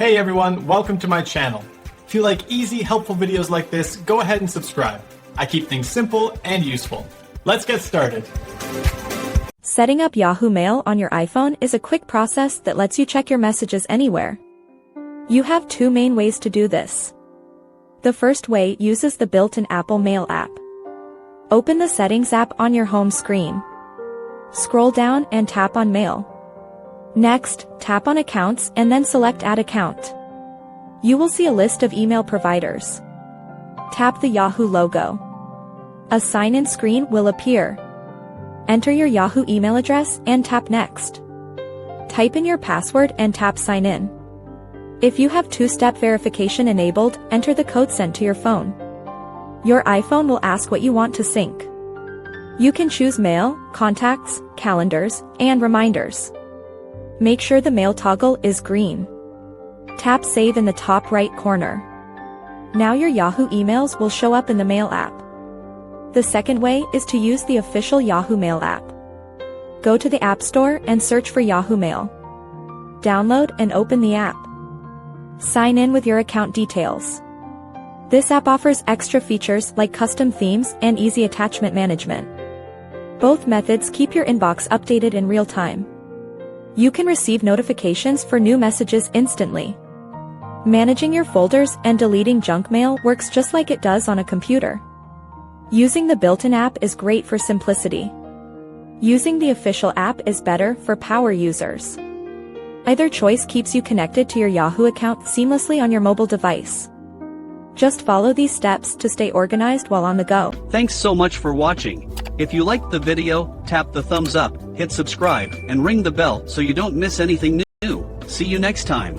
Hey everyone, welcome to my channel. If you like easy, helpful videos like this, go ahead and subscribe. I keep things simple and useful. Let's get started. Setting up Yahoo Mail on your iPhone is a quick process that lets you check your messages anywhere. You have two main ways to do this. The first way uses the built-in Apple Mail app. Open the Settings app on your home screen. Scroll down and tap on Mail. Next, tap on Accounts and then select Add Account. You will see a list of email providers. Tap the Yahoo logo. A sign-in screen will appear. Enter your Yahoo email address and tap Next. Type in your password and tap Sign In. If you have two-step verification enabled, enter the code sent to your phone. Your iPhone will ask what you want to sync. You can choose Mail, Contacts, Calendars, and Reminders. Make sure the Mail toggle is green. Tap Save in the top right corner. Now your Yahoo emails will show up in the Mail app. The second way is to use the official Yahoo Mail app. Go to the App Store and search for Yahoo Mail. Download and open the app. Sign in with your account details. This app offers extra features like custom themes and easy attachment management. Both methods keep your inbox updated in real time. You can receive notifications for new messages instantly. Managing your folders and deleting junk mail works just like it does on a computer. Using the built-in app is great for simplicity. Using the official app is better for power users. Either choice keeps you connected to your Yahoo account seamlessly on your mobile device. Just follow these steps to stay organized while on the go. Thanks so much for watching. If you liked the video, tap the thumbs up, hit subscribe, and ring the bell so you don't miss anything new. See you next time.